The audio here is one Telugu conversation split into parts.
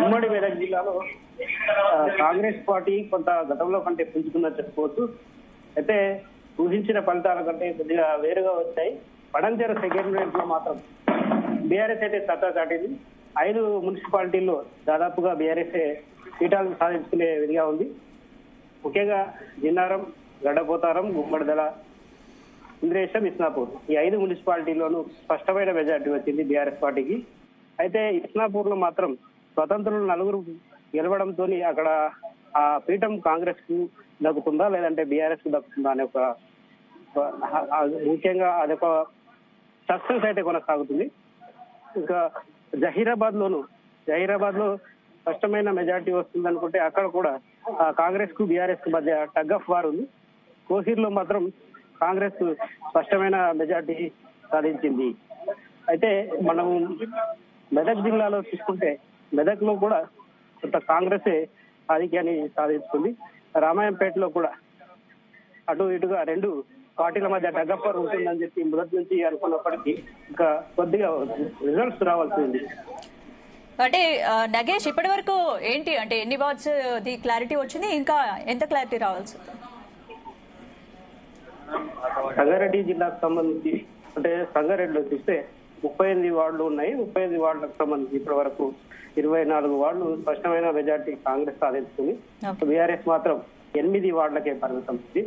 ఉమ్మడి మెదక్ జిల్లాలో కాంగ్రెస్ పార్టీ కొంత గతంలో కంటే పుంజుకుందని చెప్పుకోవచ్చు. అయితే ఊహించిన ఫలితాల కంటే కొద్దిగా వేరుగా వచ్చాయి. పడంచేరు సెక్రటరియట్ లో మాత్రం బీఆర్ఎస్ అయితే సత్తా చాటింది. 5 మున్సిపాలిటీల్లో దాదాపుగా బీఆర్ఎస్ పీఠాలను సాధించుకునే విధిగా ఉంది. ముఖ్యంగా జిన్నారం, గడ్డపోతారం, గుమ్మడిదల, ఇంద్రేశం, ఇస్నాపూర్ ఈ 5 మున్సిపాలిటీల్లోనూ స్పష్టమైన మెజార్టీ వచ్చింది బీఆర్ఎస్ పార్టీకి. అయితే ఇస్నాపూర్ లో మాత్రం స్వతంత్రులు 4 గెలవడంతో అక్కడ ఆ పీఠం కాంగ్రెస్ కు దక్కుతుందా లేదంటే బీఆర్ఎస్ కు దక్కుతుందా అనే ఒక ముఖ్యంగా అదొక సస్పెన్స్ అయితే కొనసాగుతుంది. ఇంకా జహీరాబాద్ లో స్పష్టమైన మెజార్టీ వస్తుంది అనుకుంటే అక్కడ కూడా కాంగ్రెస్ కు బీఆర్ఎస్ కు మధ్య టగ్ ఆఫ్ వార్ ఉంది. కోహీర్ లో మాత్రం కాంగ్రెస్ స్పష్టమైన మెజార్టీ సాధించింది. అయితే మనం మెదక్ జిల్లాలో చూసుకుంటే మెదక్ లో కూడా కొంత కాంగ్రెస్ ఆధిక్యాన్ని సాధించుకుంది. రామాయంపేటలో కూడా అటు ఇటుగా 2 పార్టీల మధ్య టగఫర్ ఉంటుందని చెప్పి మొదటి నుంచి అనుకున్నప్పటికీ ఇంకా కొద్దిగా రిజల్ట్స్ రావాల్సి ఉంది. అంటే నగేష్ ఇప్పటి వరకు ఏంటి అంటే ఎన్ని వార్డ్స్ ది క్లారిటీ వచ్చింది, ఇంకా ఎంత క్లారిటీ రావాల్సి? సంగారెడ్డి జిల్లాకు సంబంధించి అంటే సంగారెడ్డిలో చూస్తే 38 వార్డులు ఉన్నాయి. 35 వార్డులకు సంబంధించి ఇప్పటి వరకు 24 వార్డులు స్పష్టమైన మెజార్టీ కాంగ్రెస్ సాధించుకుంది. బీఆర్ఎస్ మాత్రం 8 వార్డులకే పరిమితం ఉంది.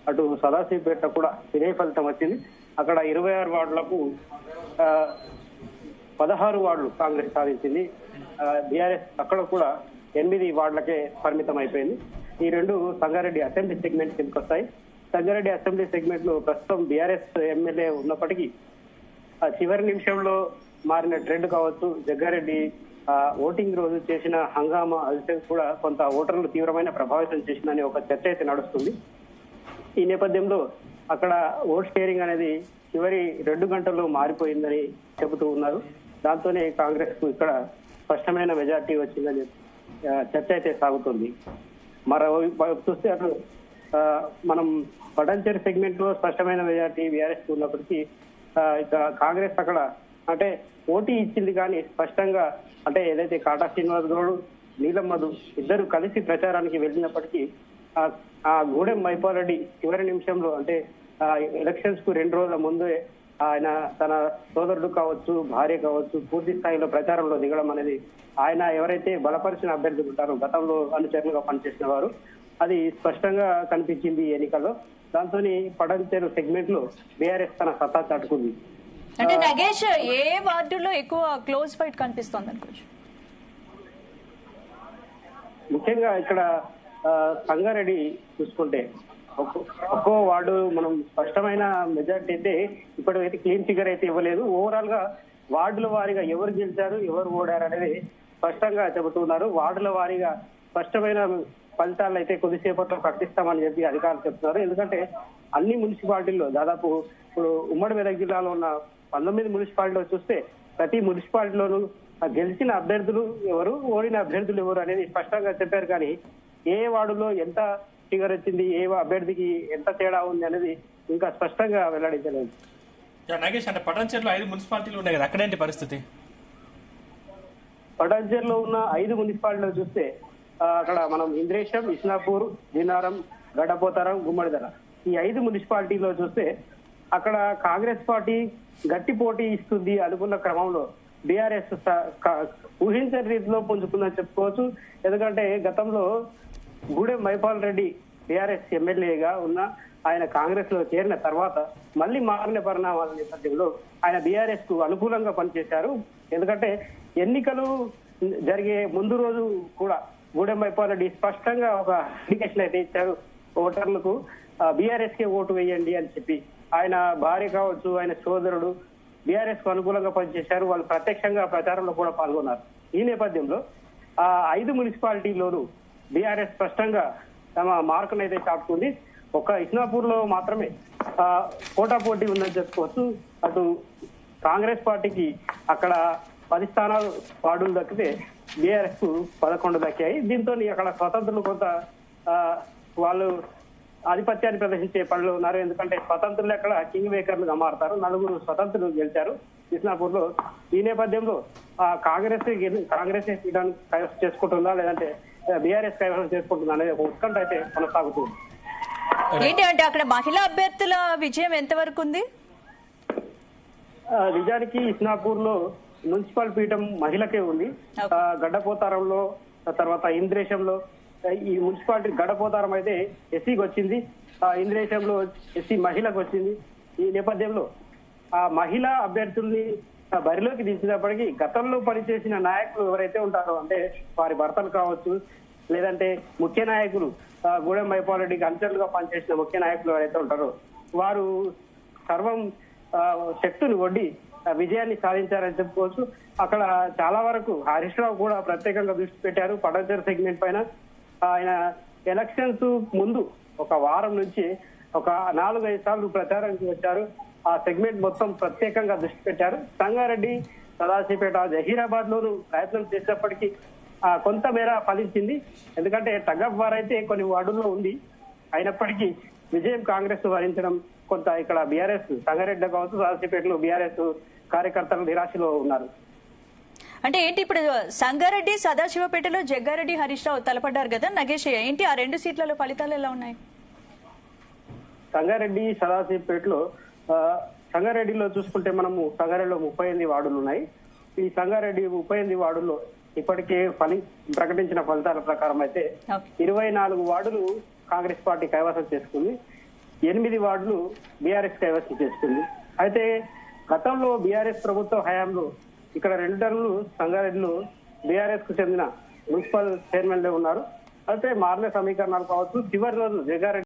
అటు సదాశివపేట కూడా ఇదే ఫలితం వచ్చింది. అక్కడ 26 వార్డులకు 16 వార్డులు కాంగ్రెస్ సాధించింది. బీఆర్ఎస్ అక్కడ కూడా 8 వార్డులకే పరిమితం అయిపోయింది. ఈ 2 సంగారెడ్డి అసెంబ్లీ సెగ్మెంట్ కిందకి వస్తాయి. సంగారెడ్డి అసెంబ్లీ సెగ్మెంట్ లో ప్రస్తుతం బీఆర్ఎస్ ఎమ్మెల్యే ఉన్నప్పటికీ చివరి నిమిషంలో మారిన ట్రెండ్ కావచ్చు, జగ్గారెడ్డి ఓటింగ్ రోజు చేసిన హంగామా అది కూడా కొంత ఓటర్లు తీవ్రమైన ప్రభావితం చేసిందని ఒక చర్చ అయితే నడుస్తుంది. ఈ నేపథ్యంలో అక్కడ ఓట్ షేరింగ్ అనేది చివరి 2 గంటల్లో మారిపోయిందని చెబుతూ ఉన్నారు. దాంతోనే కాంగ్రెస్ కు ఇక్కడ స్పష్టమైన మెజార్టీ వచ్చిందని చర్చ అయితే సాగుతుంది. మరో చూస్తే అటు మనం పడంచేరు సెగ్మెంట్ లో స్పష్టమైన మెజార్టీ బీఆర్ఎస్ ఉన్నప్పటికీ ఇక కాంగ్రెస్ అక్కడ అంటే పోటీ ఇచ్చింది కానీ స్పష్టంగా అంటే ఏదైతే కాటా శ్రీనివాస్ గౌడ్, నీలం మధు ఇద్దరు కలిసి ప్రచారానికి వెళ్ళినప్పటికీ ఆ గూడెం మైపాల్రెడ్డి చివరి నిమిషంలో అంటే ఎలక్షన్స్ కు 2 రోజుల ముందే ఆయన తన సోదరుడు కావచ్చు, భార్య కావచ్చు పూర్తి స్థాయిలో ప్రచారంలో దిగడం అనేది ఆయన ఎవరైతే బలపరిచిన అభ్యర్థులు ఉంటారో గతంలో అనుచరులుగా పనిచేసిన వారు అది స్పష్టంగా కనిపించింది ఎన్నికల్లో. దాంతో పడంచేరు సెగ్మెంట్ లో బీఆర్ఎస్ తన సత్తా చాటుకుంది. అంటే నగేష్ ఏ వార్డులో ఎక్కువ క్లోజ్ ఫైట్ కనిపిస్తోంది అనుకోవచ్చు? ముఖ్యంగా ఇక్కడ సంగారెడ్డి చూసుకుంటే ఒక్కో వార్డు మనం స్పష్టమైన మెజార్టీ అయితే ఇప్పటికైతే క్లీన్ ఫిగర్ అయితే ఇవ్వలేదు. ఓవరాల్ గా వార్డుల వారీగా ఎవరు గెలిచారు, ఎవరు ఓడారు అనేది స్పష్టంగా చెబుతున్నారు. వార్డుల వారీగా స్పష్టమైన ఫలితాలు అయితే కొద్దిసేపట్లో ప్రకటిస్తామని చెప్పి అధికారులు చెప్తున్నారు. ఎందుకంటే అన్ని మున్సిపాలిటీల్లో దాదాపు ఇప్పుడు ఉమ్మడి మెదక్ జిల్లాలో ఉన్న 19 మున్సిపాలిటీలో చూస్తే ప్రతి మున్సిపాలిటీలోనూ గెలిచిన అభ్యర్థులు ఎవరు, ఓడిన అభ్యర్థులు ఎవరు అనేది స్పష్టంగా చెప్పారు. కానీ ఏ వార్డులో ఎంత ఫిగర్ వచ్చింది, ఏ అభ్యర్థికి ఎంత తేడా ఉంది అనేది ఇంకా స్పష్టంగా వెల్లడించలేదు. నాగేష్ అంటే పటాన్చేరులో 5 మున్సిపాలిటీలు ఉన్నాయి కదా, అక్కడేంటి పరిస్థితి? పటాన్చేరులో ఉన్న 5 మున్సిపాలిటీలో చూస్తే అక్కడ మనం ఇంద్రేశం, ఇస్నాపూర్, జిన్నారం, గడ్డపోతారం, గుమ్మడిదల ఈ 5 మున్సిపాలిటీలో చూస్తే అక్కడ కాంగ్రెస్ పార్టీ గట్టి పోటీ ఇస్తుంది అనుకున్న క్రమంలో బీఆర్ఎస్ ఊహించని రీతిలో పుంజుకుందని చెప్పుకోవచ్చు. ఎందుకంటే గతంలో గూడెం మైపాల్ రెడ్డి బీఆర్ఎస్ ఎమ్మెల్యేగా ఉన్న ఆయన కాంగ్రెస్ లో చేరిన తర్వాత మళ్ళీ మారిన పరిణామాల నేపథ్యంలో ఆయన బీఆర్ఎస్ కు అనుకూలంగా పనిచేశారు. ఎందుకంటే ఎన్నికలు జరిగే ముందు రోజు కూడా గూడెం మైపాల్ రెడ్డి స్పష్టంగా ఒక ఇండికేషన్ అయితే ఇచ్చారు ఓటర్లకు, బీఆర్ఎస్ కే ఓటు వేయండి అని చెప్పి. ఆయన భార్య కావచ్చు, ఆయన సోదరుడు బీఆర్ఎస్ కు అనుకూలంగా పనిచేశారు. వాళ్ళు ప్రత్యక్షంగా ప్రచారంలో కూడా పాల్గొన్నారు. ఈ నేపథ్యంలో 5 మున్సిపాలిటీలోనూ బీఆర్ఎస్ స్పష్టంగా తమ మార్కును అయితే చాటుకుంది. ఒక ఇస్నాపూర్ లో మాత్రమే పోటాపోటీ ఉందని చెప్పుకోవచ్చు. అటు కాంగ్రెస్ పార్టీకి అక్కడ 10 స్థానాలు వార్డులు దక్కితే బీఆర్ఎస్ కు 11 దక్కాయి. దీంతో అక్కడ స్వతంత్రులు కొంత వాళ్ళు ఆధిపత్యాన్ని ప్రదర్శించే పనులు ఉన్నారు. ఎందుకంటే స్వతంత్రులు అక్కడ కింగ్ మేకర్లుగా మారతారు. 4 స్వతంత్రులు గెలిచారు. ఇస్నాపూర్ లో. ఈ నేపథ్యంలో కాంగ్రెస్ పీఠాన్ని కైవసం చేసుకుంటుందా లేదంటే బీఆర్ఎస్ కైవసం చేసుకుంటుందా అనేది ఒక ఉత్కంఠ అయితే కొనసాగుతుంది. ఏంటి అంటే అక్కడ మహిళా అభ్యర్థుల విజయం ఎంతవరకు ఉంది? నిజానికి ఇస్నాపూర్ లో మున్సిపల్ పీఠం మహిళకే ఉంది. గడ్డపోతారంలో తర్వాత ఇంద్రేశంలో ఈ మున్సిపాలిటీ గడ్డపోతారం అయితే ఎస్సీకి వచ్చింది, ఇంద్రేశంలో ఎస్సీ మహిళకు వచ్చింది. ఈ నేపథ్యంలో ఆ మహిళా అభ్యర్థుల్ని బరిలోకి దించినప్పటికీ గతంలో పనిచేసిన నాయకులు ఎవరైతే ఉంటారో అంటే వారి భర్తలు కావచ్చు లేదంటే ముఖ్య నాయకులు గూడెం మైపాలరెడ్డికి అనుచరులుగా పనిచేసిన ముఖ్య నాయకులు ఎవరైతే ఉంటారో వారు సర్వం శక్తులు ఒడ్డి విజయాన్ని సాధించారని చెప్పుకోవచ్చు. అక్కడ చాలా వరకు హరీష్ రావు కూడా ప్రత్యేకంగా దృష్టి పెట్టారు పటాన్చెరు సెగ్మెంట్ పైన. ఆయన ఎలక్షన్స్ ముందు ఒక వారం నుంచి ఒక 4-5 సార్లు ప్రచారానికి వచ్చారు. ఆ సెగ్మెంట్ మొత్తం ప్రత్యేకంగా దృష్టి పెట్టారు. సంగారెడ్డి, సదాశివపేట, జహీరాబాద్ లోను ప్రయత్నం చేసినప్పటికీ కొంతమేర ఫలించింది. ఎందుకంటే టగఫ్ వార్ అయితే కొన్ని వార్డుల్లో ఉంది. అయినప్పటికీ విజయం కాంగ్రెస్ వరించడం కొంత ఇక్కడ బీఆర్ఎస్ సంగారెడ్డి కావచ్చు సదాశివపేటలో బీఆర్ఎస్ కార్యకర్తలు నిరాశలో ఉన్నారు. అంటే ఏంటి ఇప్పుడు సంగారెడ్డి, సదాశివపేటలో జగ్గారెడ్డి, హరీష్ రావు తలపడ్డారు కదా నగేష్, ఏంటి ఆ 2 సీట్లలో ఫలితాలు ఎలా ఉన్నాయి? సంగారెడ్డి, సదాశివపేటలో సంగారెడ్డిలో చూసుకుంటే మనము సంగారెడ్డిలో 38 వార్డులు ఉన్నాయి. ఈ సంగారెడ్డి 38 వార్డుల్లో ఇప్పటికే ప్రకటించిన ఫలితాల ప్రకారం అయితే 24 వార్డులు కాంగ్రెస్ పార్టీ కైవసం చేసుకుంది, 8 వార్డులు బీఆర్ఎస్ కైవసం చేసుకుంది. అయితే గతంలో బీఆర్ఎస్ ప్రభుత్వ హయాంలో ఇక్కడ 2 టర్ములు సంగారెడ్డిలో బీఆర్ఎస్ కు చెందిన మున్సిపల్ చైర్మన్లే ఉన్నారు. అయితే మారిన సమీకరణాలు కావచ్చు చివరి రోజు జగ్గారెడ్డి